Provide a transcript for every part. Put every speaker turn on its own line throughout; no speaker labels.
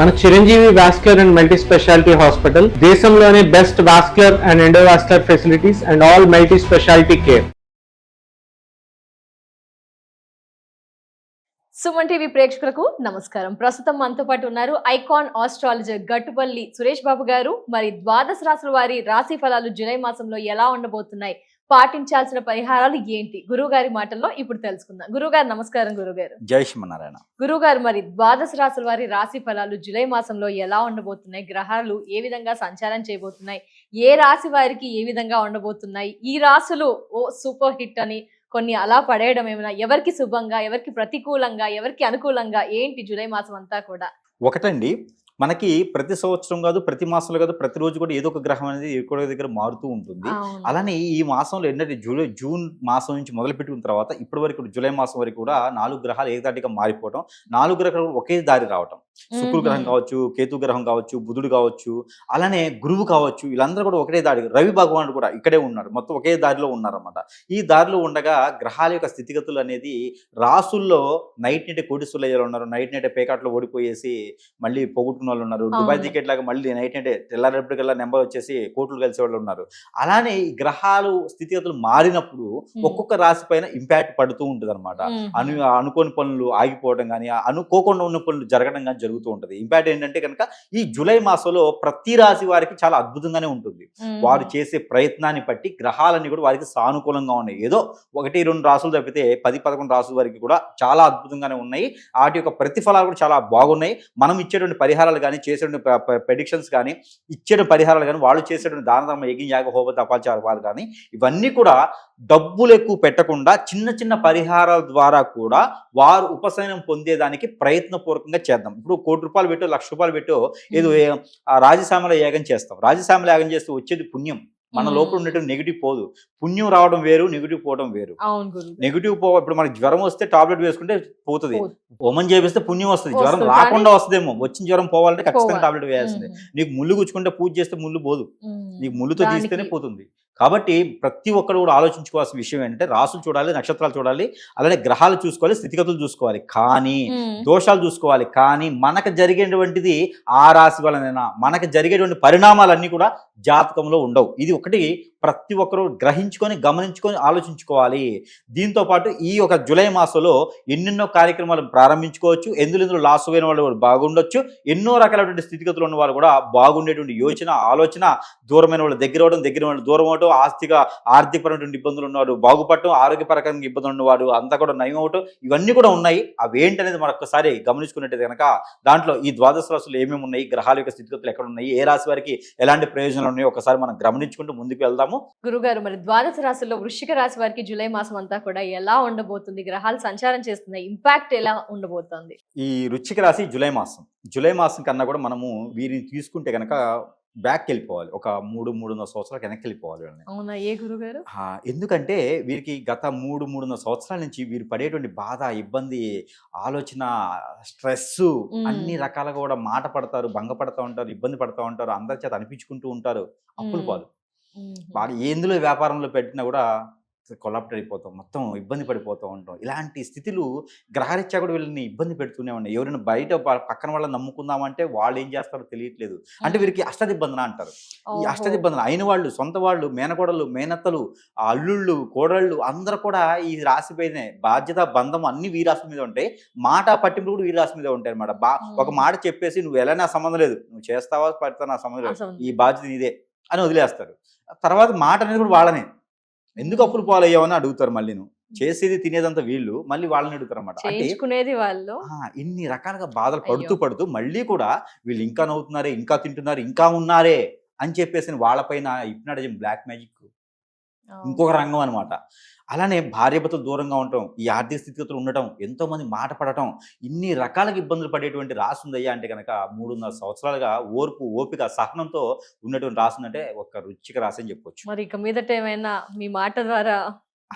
మన Chiranjeevi vascular and multi speciality hospital దేశంలోనే best vascular and endovascular facilities and all multi speciality care.
Suman TV ప్రేక్షకులకు నమస్కారం. ప్రస్తుతం మనతో పాటు ఉన్నారు ఐకాన్ ఆస్ట్రాలజర్ గట్టుపల్లి సురేష్ బాబు గారు. మరి ద్వాదశ రాశుల వారి రాశి ఫలాలు జూలై మాసంలో ఎలా ఉండబోతున్నాయి, పాటించాల్సిన పరిహారాలు ఏంటి, గురువు గారి మాటల్లో ఇప్పుడు తెలుసుకుందాం. గురువు గారు నమస్కారం. గురుగారు
జై శ్రీమన్నారాయణ.
గురువు గారు, మరి ద్వాదశ రాశుల వారి రాశి ఫలాలు జూలై మాసంలో ఎలా ఉండబోతున్నాయి, గ్రహాలు ఏ విధంగా సంచారం చేయబోతున్నాయి, ఏ రాశి వారికి ఏ విధంగా ఉండబోతున్నాయి, ఈ రాశులు ఓ సూపర్ హిట్ అని కొన్ని అలా పడేయడం ఏమైనా, ఎవరికి శుభంగా, ఎవరికి ప్రతికూలంగా, ఎవరికి అనుకూలంగా, ఏంటి జూలై మాసం అంతా కూడా?
ఒకటండి, మనకి ప్రతి సంవత్సరం కాదు, ప్రతి మాసంలో కాదు, ప్రతిరోజు కూడా ఏదో ఒక గ్రహం అనేది ఎక్కువ దగ్గర మారుతూ ఉంటుంది. అలానే ఈ మాసంలో ఏంటంటే జూన్ మాసం నుంచి మొదలు పెట్టుకున్న తర్వాత ఇప్పటి వరకు జూలై మాసం వరకు కూడా 4 గ్రహాలు ఏకదాటిగా మారిపోవటం, 4 గ్రహాలు ఒకే దారి రావటం. శుక్ర గ్రహం కావచ్చు, కేతు గ్రహం కావచ్చు, బుధుడు కావచ్చు, అలానే గురువు కావచ్చు, వీళ్ళందరూ కూడా ఒకటే దారి. రవి భగవానుడు కూడా ఇక్కడే ఉన్నాడు, మొత్తం ఒకే దారిలో ఉన్నారన్నమాట. ఈ దారిలో ఉండగా గ్రహాల యొక్క స్థితిగతులు అనేది రాసుల్లో నైట్ నైట్ కోటీశ్వరులు అయ్యేలా ఉన్నారు, నైట్ నైట్ పేకాట్లో ఓడిపోయేసి మళ్ళీ పోగొట్టుకున్న వాళ్ళు ఉన్నారు, దుబాయ్ టికెట్ లాగా మళ్ళీ నైట్ నైట్ తెల్లారేపటికల్లా నెంబర్ వచ్చేసి కోట్లు కలిసే వాళ్ళు ఉన్నారు. అలానే ఈ గ్రహాలు స్థితిగతులు మారినప్పుడు ఒక్కొక్క రాశి పైన ఇంపాక్ట్ పడుతూ ఉంటుంది అనమాట. అనుకోని పనులు ఆగిపోవడం కానీ, అనుకోకుండా ఉన్న పనులు జరగడం కానీ జరుగుతూ ఉంటుంది. ఇంపాక్ట్ ఏంటంటే కనుక ఈ జూలై మాసంలో ప్రతి రాశి వారికి చాలా అద్భుతంగానే ఉంటుంది. వారు చేసే ప్రయత్నాన్ని బట్టి గ్రహాలన్నీ కూడా వారికి సానుకూలంగా ఉన్నాయి. ఏదో 1-2 రాసులు తప్పితే 10-11 రాసుల వరకు కూడా చాలా అద్భుతంగానే ఉన్నాయి. వాటి యొక్క ప్రతిఫలాలు కూడా చాలా బాగున్నాయి. మనం ఇచ్చేటువంటి పరిహారాలు కానీ, చేసేటువంటి ప్రెడిక్షన్స్ కానీ, ఇచ్చేటువంటి పరిహారాలు కానీ, వాళ్ళు చేసేటువంటి దాన ధర్మ యజ్ఞ యాగ హోమ తపాచారాలు కానీ, ఇవన్నీ కూడా డబ్బులు ఎక్కువ పెట్టకుండా చిన్న చిన్న పరిహారాల ద్వారా కూడా వారు ఉపశమనం పొందేదానికి ప్రయత్నపూర్వకంగా చేద్దాం. ఇప్పుడు ₹1,00,00,000 పెట్టో, ₹1,00,000 పెట్టో ఏదో రాజశ్యామల యాగం చేస్తాం. రాజశ్యామల యాగం చేస్తే వచ్చేది పుణ్యం. మన లోపల ఉన్నటువంటి నెగిటివ్ పోదు. పుణ్యం రావడం వేరు, నెగిటివ్ పోవడం వేరు. నెగిటివ్ ఇప్పుడు మనకి జ్వరం వస్తే టాబ్లెట్ వేసుకుంటే పోతుంది, హోమం చేపిస్తే పుణ్యం వస్తుంది. జ్వరం రాకుండా వస్తుందేమో, వచ్చిన జ్వరం పోవాలంటే ఖచ్చితంగా టాబ్లెట్ వేయాల్సిందే. నీకు ముళ్ళు గుచ్చుకుంటే పూజ చేస్తే ముళ్ళు పోదు, నీకు ముళ్ళుతో తీస్తేనే పోతుంది. కాబట్టి ప్రతి ఒక్కరు కూడా ఆలోచించుకోవాల్సిన విషయం ఏంటంటే రాసులు చూడాలి, నక్షత్రాలు చూడాలి, అలానే గ్రహాలు చూసుకోవాలి, స్థితిగతులు చూసుకోవాలి, కానీ దోషాలు చూసుకోవాలి. కానీ మనకు జరిగేటువంటిది ఆ రాశి వలనైనా మనకు జరిగేటువంటి పరిణామాలన్నీ కూడా జాతకంలో ఉండవు. ఇది ఒకటి ప్రతి ఒక్కరూ గ్రహించుకొని, గమనించుకొని ఆలోచించుకోవాలి. దీంతో పాటు ఈ ఒక జూలై మాసంలో ఎన్నెన్నో కార్యక్రమాలు ప్రారంభించుకోవచ్చు. ఎందులో లాస్ అయిన వాళ్ళు బాగుండొచ్చు, ఎన్నో రకాలైనటువంటి స్థితిగతులు ఉన్న వాళ్ళు కూడా బాగుండేటువంటి యోచన, ఆలోచన, దూరమైన వాళ్ళు దగ్గర అవడం, దగ్గర వాళ్ళు దూరం అవడం, ఆర్థికపరమైనటువంటి ఇబ్బందులు ఉన్నవాడు బాగుపడటం, ఆరోగ్యపరకంగా ఇబ్బందులు ఉన్నవాడు అంతా కూడా నయం అవటం, ఇవన్నీ కూడా ఉన్నాయి. అవి ఏంటనేది మరొకసారి గమనించుకున్నట్టు కనుక దాంట్లో ఈ ద్వాదశ రాశులు ఏమేమి ఉన్నాయి, గ్రహాల యొక్క స్థితిగతులు ఎక్కడ ఉన్నాయి, ఏ రాశి వారికి ఎలాంటి ప్రయోజనాలు ఉన్నాయో ఒకసారి మనం గమనించుకుంటూ ముందుకు వెళ్దాము.
గురుగారు, మరి ద్వాదశ రాశుల్లో వృశ్చిక రాశి వారికి జూలై మాసం అంతా కూడా ఎలా ఉండబోతుంది, గ్రహాలు సంచారం చేస్తున్నాయి, ఇంపాక్ట్ ఎలా ఉండబోతుంది?
ఈ వృశ్చిక రాశి జూలై మాసం కన్నా కూడా మనము వీరిని తీసుకుంటే కనుక బ్యాక్ వెళ్ళిపోవాలి, ఒక 3-3.5 సంవత్సరాలు వెనక్కి వెళ్ళిపోవాలి.
అవునా? ఏ గురుగారు?
ఎందుకంటే వీరికి గత 3-3.5 సంవత్సరాల నుంచి వీరు పడేటువంటి బాధ, ఇబ్బంది, ఆలోచన, స్ట్రెస్, అన్ని రకాలుగా కూడా మాట పడతారు, భంగపడతా ఉంటారు, ఇబ్బంది పడతా ఉంటారు, అందరి చేత అనిపించుకుంటూ ఉంటారు, అప్పులు పాలు. బాగా ఎందులో వ్యాపారంలో పెట్టినా కూడా కొలాప్ట్ అయిపోతాం, మొత్తం ఇబ్బంది పడిపోతూ ఉంటాం. ఇలాంటి స్థితులు గ్రహరీత్యా కూడా వీళ్ళని ఇబ్బంది పెడుతూనే ఉన్నాయి. ఎవరైనా బయట పక్కన వాళ్ళని నమ్ముకుందామంటే వాళ్ళు ఏం చేస్తారో తెలియట్లేదు. అంటే వీరికి అష్టదిబ్బందన అంటారు. ఈ అష్టదిబ్బందన అయిన వాళ్ళు, సొంత వాళ్ళు, మేనకోడళ్ళు, మేనత్తలు, అల్లుళ్ళు, కోడళ్ళు అందరూ కూడా ఈ రాశి పైనే బాధ్యత, బంధం అన్ని ఈ రాశి మీద ఉంటాయి. మాట పట్టింపులు కూడా ఈ రాశి మీద ఉంటాయి అనమాట. ఒక మాట చెప్పేసి నువ్వు ఎలా, నా సంబంధం లేదు, నువ్వు చేస్తావా పడతావా నా సంబంధం లేదు, ఈ బాధ్యత నీదే అని వదిలేస్తారు. తర్వాత మాట అనేది కూడా వాళ్ళనే. ఎందుకు అప్పులు పాలయ్యావని అడుగుతారు. మళ్ళీ నువ్వు చేసేది తినేదంతా వీళ్ళు, మళ్ళీ వాళ్ళని అడుగుతారు అన్నమాట. అంటే
వాళ్ళు
ఇన్ని రకాలుగా బాధలు పడుతూ మళ్ళీ కూడా వీళ్ళు ఇంకా నవ్వుతున్నారే, ఇంకా తింటున్నారు, ఇంకా ఉన్నారే అని చెప్పేసి వాళ్ళపైన హిప్నాటిజం, బ్లాక్ మ్యాజిక్ ఇంకొక రంగం అనమాట. అలానే భార్యాభర్తలు దూరంగా ఉండటం, ఈ ఆర్థిక స్థితిగతులు ఉండటం, ఎంతో మంది మాట పడటం, ఇన్ని రకాలుగా ఇబ్బందులు పడేటువంటి రాసి ఉందయ్యా అంటే కనుక 3.5 సంవత్సరాలుగా ఓర్పు, ఓపిక, సహనంతో ఉన్నటువంటి రాసి ఉందంటే ఒక వృశ్చిక రాశి అని చెప్పొచ్చు.
మరి ఇక మీదట ఏమైనా మీ మాట ద్వారా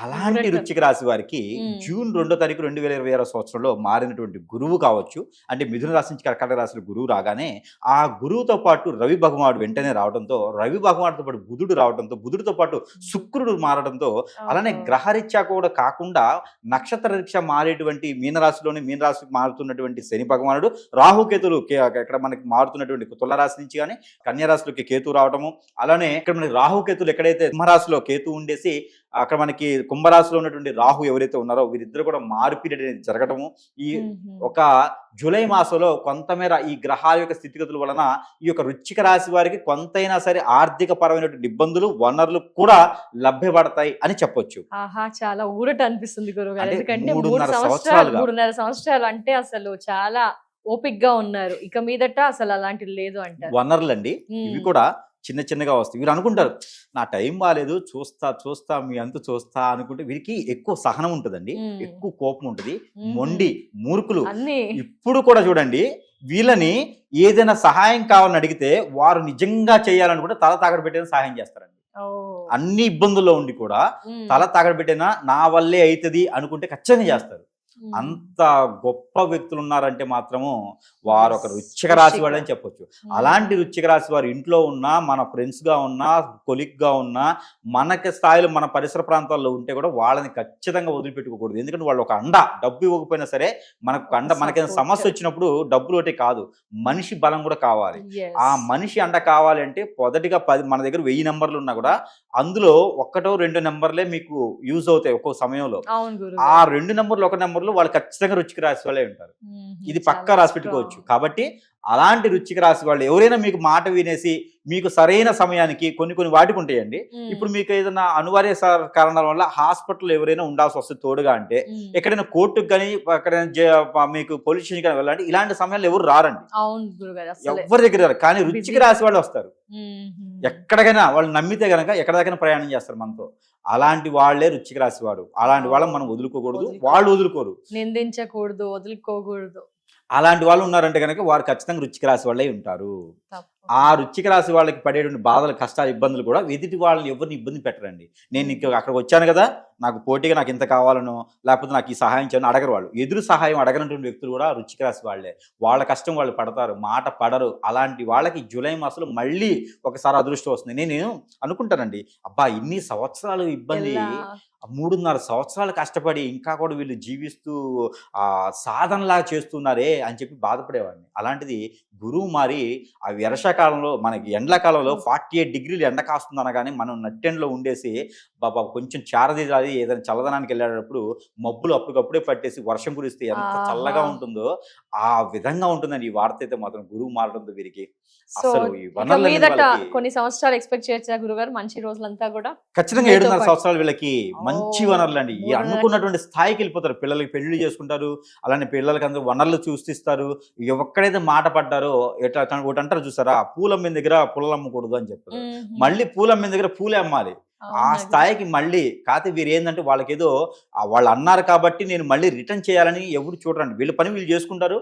అలాంటి
Correct.
వృశ్చిక రాశి వారికి
మ్మ్.
జూన్ 2వ తారీఖు 2026 సంవత్సరంలో మారినటువంటి గురువు కావచ్చు, అంటే మిథున రాశి నుంచి కర్కాటక రాశిలో గురువు రాగానే ఆ గురువుతో పాటు రవి భగవానుడు వెంటనే రావడంతో, రవి భగవానుడితో పాటు బుధుడు రావడంతో, బుధుడితో పాటు శుక్రుడు మారడంతో, అలానే
ఓహో.
గ్రహరీత్యా కూడా కాకుండా నక్షత్ర రీత్యా మారేటువంటి మీనరాశిలోని మీనరాశికి మారుతున్నటువంటి శని భగవానుడు, రాహుకేతులు ఇక్కడ మనకి మారుతున్నటువంటి తులరాశి నుంచి కానీ కన్యారాశిలోకి కేతు రావడము, అలానే ఇక్కడ మనకి రాహుకేతులు ఎక్కడైతే సింహరాశిలో కేతు ఉండేసి అక్కడ మనకి కుంభరాశిలో ఉన్నటువంటి రాహు ఎవరైతే ఉన్నారో వీరిద్దరు కూడా మార్పిడి అనేది జరగటము, ఈ
మ్మ్.
ఒక జూలై మాసంలో కొంతమేర ఈ గ్రహాల యొక్క స్థితిగతుల వలన ఈ యొక్క వృశ్చిక రాశి వారికి కొంతైనా సరే ఆర్థిక పరమైనటువంటి ఇబ్బందులు, వనరులు కూడా లభ్యపడతాయి అని చెప్పొచ్చు.
ఆహా, చాలా ఊరట అనిపిస్తుంది గురువు గారు.
అంటే
ఎందుకంటే
3.5 సంవత్సరాలుగా.
3.5 సంవత్సరాలు అంటే అసలు చాలా ఓపిక్ గా ఉన్నారు. ఇక మీదట అసలు అలాంటిది లేదు అంటారు.
వనరులండి ఇవి కూడా చిన్న చిన్నగా వస్తాయి. వీరు అనుకుంటారు నా టైం బాగాలేదు, చూస్తా మీ అంతు చూస్తా అనుకుంటే వీరికి ఎక్కువ సహనం ఉంటుందండి,
మ్మ్.
ఎక్కువ కోపం ఉంటుంది,
మ్మ్.
మొండి మూర్ఖులు.
అన్ని
ఇప్పుడు కూడా చూడండి, వీళ్ళని ఏదైనా సహాయం కావాలని అడిగితే వారు నిజంగా చేయాలనుకుంటే తల తాగడ పెట్టిన సహాయం చేస్తారండి.
ఓ.
అన్ని ఇబ్బందుల్లో ఉండి కూడా
మ్మ్.
తల తాగడ పెట్టినా నా వల్లే అవుతుంది అనుకుంటే ఖచ్చితంగా చేస్తారు.
మ్మ్.
అంత గొప్ప వ్యక్తులు ఉన్నారంటే మాత్రము వారు ఒక వృశ్చిక రాశి వాడు అని చెప్పొచ్చు. అలాంటి వృశ్చిక రాశి వారు ఇంట్లో ఉన్నా, మన ఫ్రెండ్స్ గా ఉన్నా, కొలిక్ గా ఉన్నా, మనకి స్థాయిలో మన పరిసర ప్రాంతాల్లో ఉంటే కూడా వాళ్ళని ఖచ్చితంగా వదిలిపెట్టుకోకూడదు. ఎందుకంటే వాళ్ళు ఒక అండ, డబ్బు ఇవ్వకపోయినా సరే మనకు అండ, మనకేమైనా సమస్య వచ్చినప్పుడు డబ్బులు ఒకటే కాదు, మనిషి బలం కూడా కావాలి.
Yes.
ఆ మనిషి అండ కావాలి అంటే మొదటిగా మన దగ్గర 1000 నెంబర్లు ఉన్నా కూడా అందులో 1-2 నెంబర్లే మీకు యూజ్ అవుతాయి ఒక్కో సమయంలో.
అవును గురువు
ఆ
గారు.
2 నెంబర్లు 1 నెంబర్లు వాళ్ళు ఖచ్చితంగా వృశ్చిక రాశి వాళ్ళే ఉంటారు.
మ్మ్.
ఇది
చాలా
పక్కా రాసి పెట్టుకోవచ్చు.
strong.
కాబట్టి అలాంటి వృశ్చిక రాశి వాళ్ళు ఎవరైనా మీకు మాట వినేసి మీకు సరైన సమయానికి కొన్ని వాటికి ఉంటాయండి.
మ్మ్.
ఇప్పుడు మీకు ఏదైనా అనివార్య కారణాల వల్ల హాస్పిటల్ ఎవరైనా ఉండాల్సి వస్తే తోడుగా అంటే,
మ్మ్.
ఎక్కడైనా కోర్టుకు కానీ ఎక్కడైనా మీకు పోలీస్ స్టేషన్ కానీ వెళ్ళాలంటే ఇలాంటి సమయంలో ఎవరు రారండి,
అవును గురువు గారు. అసలు
ఎవరి దగ్గర రారు. కానీ వృశ్చిక రాశి వాళ్ళు వస్తారు. ఎక్కడికైనా వాళ్ళు నమ్మితే గనక ఎక్కడికైనా ప్రయాణం చేస్తారు మనతో. అలాంటి వాళ్ళే వృశ్చిక రాశి వాడు. అలాంటి వాళ్ళని మనం వదులుకోకూడదు, వాళ్ళు వదులుకోరు.
నిందించకూడదు, వదులుకోకూడదు.
అలాంటి వాళ్ళు ఉన్నారంటే కనుక వారు ఖచ్చితంగా వృశ్చిక రాశి వాళ్ళే ఉంటారు.
తప్పు.
ఆ వృశ్చిక రాశి వాళ్ళకి పడేటువంటి బాధలు, కష్టాలు, ఇబ్బందులు కూడా ఎదుటి వాళ్ళని ఎవరిని ఇబ్బంది పెట్టరండి. నేను ఇంక అక్కడికి వచ్చాను కదా, నాకు పోటీగా నాకు ఇంత కావాలనో లేకపోతే నాకు ఈ సహాయం చేయను అడగరు. వాళ్ళు ఎదురు సహాయం అడగనటువంటి వ్యక్తులు కూడా వృశ్చిక రాశి వాళ్ళే. వాళ్ళ కష్టం వాళ్ళు పడతారు, మాట పడరు. అలాంటి వాళ్ళకి జూలై మాసంలో మళ్ళీ ఒకసారి అదృష్టం వస్తుంది. నేను అనుకుంటానండి, అబ్బా ఇన్ని సంవత్సరాలు ఇబ్బంది,
ఎలా?
3.5 సంవత్సరాలు కష్టపడి ఇంకా కూడా వీళ్ళు జీవిస్తూ సాధనలా చేస్తున్నారే అని చెప్పి బాధపడేవాడిని. అలాంటిది గురువు మారి ఆ వర్షాకాలంలో మనకి ఎండాకాలంలో 48 డిగ్రీలు ఎండ కాస్తుంది అనగానే మనం నట్టెండలో ఉండేసి బాబా కొంచెం చారదీరాలి ఏదైనా చల్లదనానికి వెళ్ళేటప్పుడు మబ్బులు అప్పటికప్పుడే పట్టేసి వర్షం కురిస్తే ఎంత చల్లగా
ఆహా.
ఉంటుందో ఆ విధంగా ఉంటుందండి. ఈ వార్త అయితే మాత్రం గురువు మారడంతో వీరికి
సో
అసలు ఈ
ఇక
వనరులన్నీ
మీదట
వాళ్ళకి
కొన్ని సంవత్సరాలు ఎక్స్పెక్ట్ చేయొచ్చా గురుగారు? మంచి రోజులంతా కూడా
ఖచ్చితంగా
వీళ్ళతో
7.5
పాటు.
సంవత్సరాలు వీళ్ళకి మంచి
ఓ,
వనరులు అండి. ఈ
3.5
అనుకున్నటువంటి స్థాయికి వెళ్ళిపోతారు. పిల్లలకి పెళ్లి చేసుకుంటారు, అలానే పిల్లలకి అందరూ వనరులు చూసిస్తారు. ఎక్కడైతే మాట పడ్డారో ఒకటి అంటారు చూసారా, పూలమ్మిన దగ్గర పుల్లలు అమ్మకూడదు అని చెప్పారు. మళ్ళీ పూలమ్మిన దగ్గర పూలే అమ్మాలి. ఆ స్థాయికి మళ్ళీ కాకపోతే వీరు ఏంటంటే వాళ్ళకేదో వాళ్ళు అన్నారు కాబట్టి నేను మళ్ళీ రిటర్న్ చేయాలని ఎవరు చూడరండి. వీళ్ళ పని వీళ్ళు చేసుకుంటారు,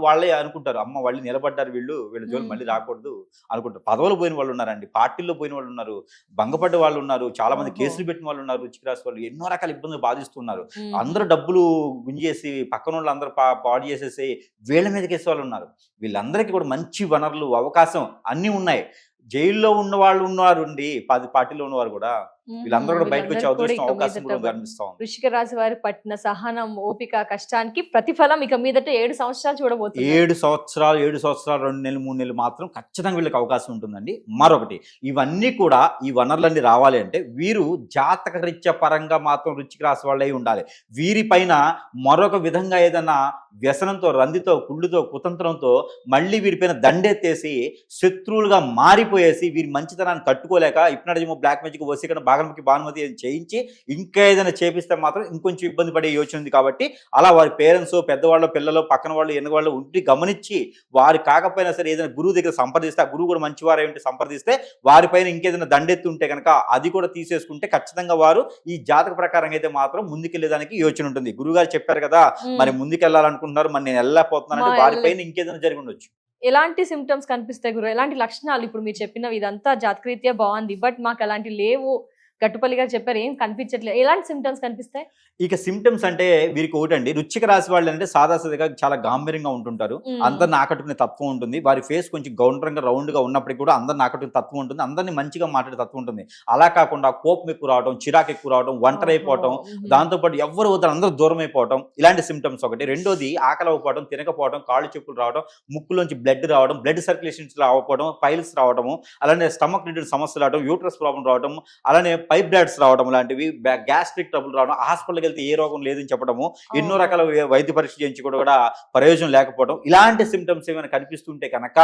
వాళ్ళే అనుకుంటారు అమ్మ వాళ్ళు నిలబడ్డారు, వీళ్ళ జోలు మళ్ళీ రాకూడదు అనుకుంటారు. పదవులు పోయిన వాళ్ళు ఉన్నారండి, పార్టీల్లో పోయిన వాళ్ళు ఉన్నారు, భంగపడ్డ వాళ్ళు ఉన్నారు, చాలా మంది కేసులు పెట్టిన వాళ్ళు ఉన్నారు. వృశ్చిక రాశి వాళ్ళు ఎన్నో రకాల ఇబ్బందులు బాధిస్తున్నారు. అందరూ డబ్బులు గుంజేసి పక్కన వాళ్ళు అందరూ పాడు చేసేసి వీళ్ళ మీదకి వేసే వాళ్ళు ఉన్నారు. వీళ్ళందరికీ కూడా మంచి వనరులు, అవకాశం అన్నీ ఉన్నాయి. జైల్లో ఉన్న వాళ్ళు ఉన్నారు అండి, 10 పార్టీలో ఉన్నవారు కూడా. వీళ్ళందరూ కూడా బయటకు వచ్చే అదృష్టం, అవకాశం కూడా కనిపిస్తాం.
వృశ్చిక రాశి వారి పట్టిన సహనం, ఓపిక, కష్టానికి ప్రతిఫలం ఇక మీదట 7 సంవత్సరాలు చూడబోతుంది.
7 సంవత్సరాలు 2 నెలలు 3 నెలలు మాత్రం ఖచ్చితంగా వీళ్ళకి అవకాశం ఉంటుందండి. మరొకటి, ఇవన్నీ కూడా ఈ వనరులన్నీ రావాలి అంటే వీరు జాతక రీత్యా పరంగా మాత్రం వృశ్చిక రాశి వాళ్ళై ఉండాలి. వీరిపైన మరొక విధంగా ఏదైనా వ్యసనంతో, రందితో, కుళ్ళుతో, కుతంత్రంతో మళ్ళీ వీరిపైన దండెత్తేసి శత్రువులుగా మారిపోయేసి వీరి మంచితనాన్ని తట్టుకోలేక ఇప్నడిజము, బ్లాక్ మ్యాజిక్, వశీకరణ, బాగలముఖి, భానుమతి చేయించి ఇంకా ఏదైనా చేపిస్తే మాత్రం ఇంకొంచెం ఇబ్బంది పడే యోచన ఉంది. కాబట్టి అలా వారి పేరెంట్స్, పెద్దవాళ్ళు, పిల్లలు, పక్కన వాళ్ళు, ఎన్న వాళ్ళు ఉండి గమనించి వారు కాకపోయినా సరే ఏదైనా గురువు దగ్గర సంప్రదిస్తే, ఆ గురువు కూడా మంచివారై ఉంటే సంప్రదిస్తే వారిపైన ఇంకేదైనా దండెత్తి ఉంటే కనుక అది కూడా తీసేసుకుంటే ఖచ్చితంగా వారు ఈ జాతక ప్రకారం అయితే మాత్రం ముందుకెళ్ళేదానికి యోచన ఉంటుంది. గురువుగారు చెప్పారు కదా, మరి ముందుకెళ్ళాలనుకుంటున్నారు, మరి నేను వెళ్ళలేకపోతున్నానంటే వారిపైన ఇంకేదైనా జరిగి ఉండొచ్చు.
ఎలాంటి సిమ్టమ్స్ కనిపిస్తాయి గురు? ఎలాంటి లక్షణాలు? ఇప్పుడు మీరు చెప్పినవి ఇదంతా జాతకరీత్యా బాగుంది, బట్ మాకు అలాంటి లేవు, గట్టుపల్లి గారు చెప్పారు ఏం కనిపించట్లేదు, ఎలాంటి సిమ్టమ్స్ కనిపిస్తాయి?
ఇక సిమ్టమ్స్ అంటే వీరికి ఒకటండి, వృశ్చిక రాశి వాళ్ళు అంటే సాదాసీదాగా చాలా గాంభీర్యంగా ఉంటుంటారు, అందరిని ఆకట్టుకునే తత్వం ఉంటుంది, వారి ఫేస్ కొంచెం గౌండ్రంగా రౌండ్ గా ఉన్నప్పటికీ కూడా అందరిని ఆకట్టుకునే తత్వం ఉంటుంది, అందరిని మంచిగా మాట్లాడే తత్వం ఉంటుంది. అలా కాకుండా కోపం ఎక్కువ రావడం, చిరాకు ఎక్కువ రావడం, ఒంటరి అయిపోవడం, దాంతోపాటు ఎవరు వద్ద అందరూ దూరం అయిపోవడం, ఇలాంటి సిమ్టమ్స్ ఒకటి. రెండోది ఆకలి అవ్వకపోవడం, తినకపోవడం, కాళ్ళు చెప్పులు రావడం, ముక్కులోంచి బ్లడ్ రావడం, బ్లడ్ సర్క్యులేషన్స్ రావడం, పైల్స్ రావడము, అలానే స్టమక్ రిలేటెడ్ సమస్యలు రావడం, యూట్రస్ ప్రాబ్లం రావడం, అలానే పైబ్రాయిడ్స్ రావడం లాంటివి, గ్యాస్ట్రిక్ ట్రబుల్ రావడం, హాస్పిటల్కి వెళ్తే ఏ రోగం లేదని చెప్పడము, ఎన్నో రకాల వైద్య పరీక్ష చేయించి కూడా ప్రయోజనం లేకపోవడం, ఇలాంటి సిమ్టమ్స్ ఏమైనా కనిపిస్తుంటే కనుక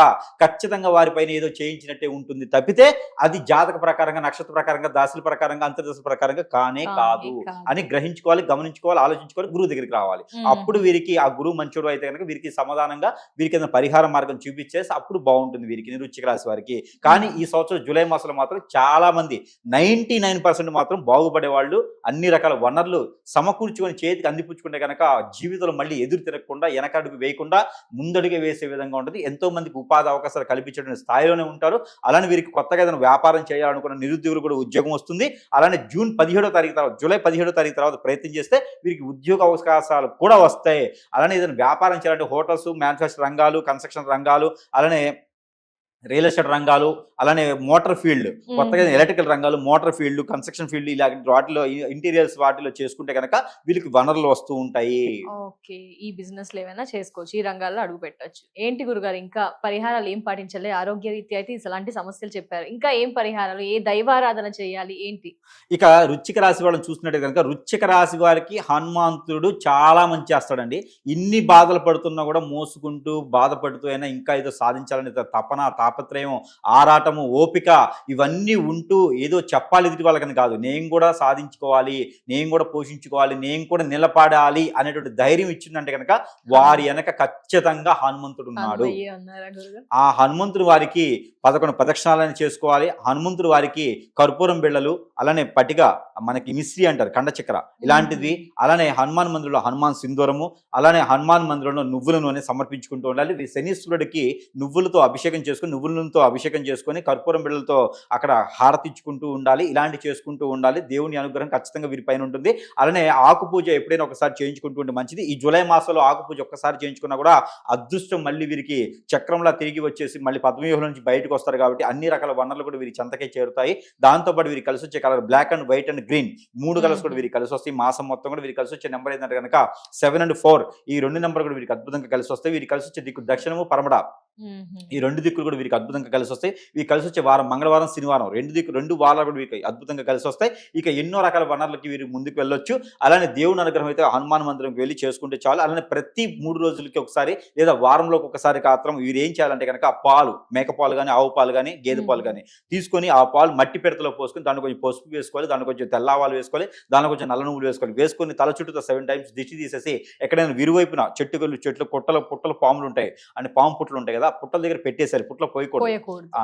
ఖచ్చితంగా వారిపైన ఏదో చేయించినట్టే ఉంటుంది తప్పితే అది జాతక ప్రకారంగా, నక్షత్ర ప్రకారంగా, దాసుల ప్రకారంగా, అంతర్దశ ప్రకారంగా కానే కాదు అని గ్రహించుకోవాలి, గమనించుకోవాలి, ఆలోచించుకోవాలి, గురువు దగ్గరికి రావాలి. అప్పుడు వీరికి ఆ గురువు మంచోడు అయితే కనుక వీరికి సమాధానంగా వీరికి ఏదైనా పరిహార మార్గం చూపించేసి అప్పుడు బాగుంటుంది వీరికి, వృశ్చిక రాశి వారికి. కానీ ఈ సంవత్సరం జూలై మాసంలో మాత్రం చాలా మంది 99% మాత్రం బాగుపడే వాళ్ళు, అన్ని రకాల వనరులు సమకూర్చుకొని చేతికి అందిపుచ్చుకుంటే కనుక జీవితంలో మళ్ళీ ఎదురు తిరగకుండా, వెనకడుగు వేయకుండా ముందడుగు వేసే విధంగా ఉంటుంది. ఎంతో మందికి ఉపాధి అవకాశాలు కల్పించే స్థాయిలోనే ఉంటారు. అలానే వీరికి కొత్తగా ఏదైనా వ్యాపారం చేయాలనుకున్న నిరుద్యోగులు కూడా ఉద్యోగం వస్తుంది. అలానే జూన్ 17వ తారీఖు తర్వాత, జూలై 17వ తారీఖు తర్వాత ప్రయత్నం చేస్తే వీరికి ఉద్యోగ అవకాశాలు కూడా వస్తాయి. అలానే ఏదైనా వ్యాపారం చేయాలంటే హోటల్స్, మ్యానుఫ్యాక్చర్ రంగాలు, కన్స్ట్రక్షన్ రంగాలు, అలానే రియల్ ఎస్టేట్ రంగాలు, అలానే మోటార్ ఫీల్డ్, కొత్తగా ఎలక్ట్రికల్ రంగాలు, మోటార్ ఫీల్డ్, కన్స్ట్రక్షన్ ఫీల్డ్, ఇలాంటి వాటిలో ఇంటీరియర్స్ వాటిలో చేసుకుంటే కనుక వీళ్ళకి వనరులు వస్తూ ఉంటాయి.
ఓకే, ఈ బిజినెస్ ఏమైనా చేసుకోవచ్చు, ఈ రంగాల్లో అడుగు పెట్టచ్చు. ఏంటి గురుగారు ఇంకా పరిహారాలు ఏం పాటించాలి? ఆరోగ్య రీత్యా అయితే ఇలాంటి సమస్యలు చెప్పారు, ఇంకా ఏం పరిహారాలు, ఏ దైవారాధన చేయాలి ఏంటి?
ఇక వృశ్చిక రాశి వాళ్ళని చూసినట్టు కనుక వృశ్చిక రాశి వారికి హనుమంతుడు చాలా మంచి చేస్తాడండి. ఇన్ని బాధలు పడుతున్నా కూడా మోసుకుంటూ బాధపడుతూ అయినా ఇంకా ఏదో సాధించాలని తపన, తాపత్రయం, ఆరాటము, ఓపిక ఇవన్నీ ఉంటూ ఏదో చెప్పాలి ఎదుటి వాళ్ళకని కాదు, నేను కూడా సాధించుకోవాలి, నేను కూడా పోషించుకోవాలి, నేను కూడా నిలబడాలి అనేటువంటి ధైర్యం ఇచ్చిందంటే కనుక వారి వెనక ఖచ్చితంగా హనుమంతుడు ఉన్నాడు. ఆ హనుమంతుడు వారికి 11 ప్రదక్షిణాలను చేసుకోవాలి. హనుమంతుడు వారికి కర్పూరం బిళ్ళలు, అలానే పటిక, మనకి మిశ్రీ అంటారు, కండచక్ర ఇలాంటిది, అలానే హనుమాన్ మందిరంలో హనుమాన్ సింధూరము, అలానే హనుమాన్ మందిరంలో నువ్వుల నూనె సమర్పించుకుంటూ ఉండాలి. శనీశ్వరుడికి నువ్వులతో అభిషేకం చేసుకుని, నువ్వుల నూనెతో అభిషేకం చేసుకొని, కర్పూరం బిళ్ళలతో అక్కడ హారతిచ్చుకుంటూ ఉండాలి. ఇలాంటి చేసుకుంటూ ఉండాలి. దేవుని అనుగ్రహం ఖచ్చితంగా వీరిపైన ఉంటుంది. అలానే ఆకు పూజ ఎప్పుడైనా ఒకసారి చేయించుకుంటూ ఉంటే మంచిది. ఈ జూలై మాసంలో ఆకు పూజ ఒక్కసారి చేయించుకున్నా కూడా అదృష్టం మళ్ళీ వీరికి చక్రంలా తిరిగి వచ్చేసి మళ్ళీ పద్మవ్యూహం నుంచి బయటకు వస్తారు. కాబట్టి అన్ని రకాల వనరులు కూడా వీరి చెంతకే చేరుతాయి. దాంతోపాటు వీరికి కలిసి వచ్చే colour black and white and green, 3 colours కూడా వీరికి కలిసి వస్తాయి. మాసం మొత్తం కూడా వీరికి కలిసి వచ్చే నెంబర్ ఏంటంటే కనుక 7 and 4, ఈ 2 నెంబర్ కూడా వీరికి అద్భుతంగా కలిసి వస్తాయి. వీరికి కలిసి వచ్చే దిక్కు దక్షిణము, పరమడ, ఈ 2 దిక్కులు కూడా వీరికి అద్భుతంగా కలిసి వస్తాయి. వీరికి కలిసి వచ్చే వారం మంగళవారం, శనివారం, 2 వారాలు కూడా వీరికి అద్భుతంగా కలిసి వస్తాయి. ఇక ఎన్నో రకాల వనరులకి వీరు ముందుకు వెళ్ళొచ్చు. అలానే దేవుని అనుగ్రహం అయితే హనుమాన్ మందిరంకి వెళ్ళి చేసుకుంటే చాలు. అలానే ప్రతి 3 రోజులకి ఒకసారి లేదా వారంలోకి ఒకసారి మాత్రం వీరు ఏం చేయాలంటే కనుక పాలు, మేకపాలు కానీ, ఆవు పాలు కానీ, గేదె పాలు కానీ తీసుకొని ఆ పాలు మట్టి పెడతలో పోసుకొని దాంట్లో కొంచెం పసుపు వేసుకోవాలి, దాంట్లో కొంచెం తెల్లవాలు వేసుకోవాలి, దాంట్లో కొంచెం నల్ల నువ్వులు వేసుకొని తల చుట్టూ 7 times దిష్టి తీసేసి ఎక్కడైనా విరువైపున చెట్లు పుట్టలు పాములు ఉంటాయి అంటే పాము పుట్టలు ఉంటాయి కదా, పుట్టల దగ్గర పెట్టేసాలి. పుట్టలో పోయకూడదు,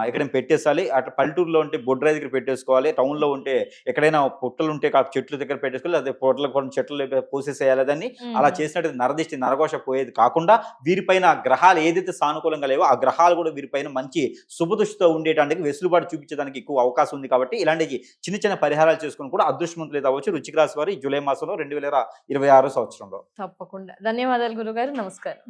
ఎక్కడైనా పెట్టేసాలి. అట్లా పల్లెటూరులో ఉంటే బొడ్రాయి దగ్గర పెట్టేసుకోవాలి. టౌన్ లో ఉంటే ఎక్కడైనా పుట్టలు ఉంటే చెట్ల దగ్గర పెట్టేసుకోవాలి. అదే పొట్టలు కొన్ని చెట్లు పోసేసేయాలి. దాన్ని అలా చేసినట్టు నరదిష్టి, నరఘోష పోయేది కాకుండా వీరిపైన గ్రహాలు ఏదైతే సానుకూలంగా లేవో ఆ గ్రహాలు కూడా వీరిపైన మంచి శుభదృష్టితో ఉండేటానికి వెసులుబాటు చూపించడానికి ఎక్కువ అవకాశం ఉంది. కాబట్టి ఇలాంటి చిన్న చిన్న పరిహారాలు చేసుకుని కూడా అదృష్టవంతులు అవ్వచ్చు వృశ్చిక రాశి వారు ఈ జూలై మాసంలో 2026 సంవత్సరంలో.
తప్పకుండా. ధన్యవాదాలు గురుగారు, నమస్కారం.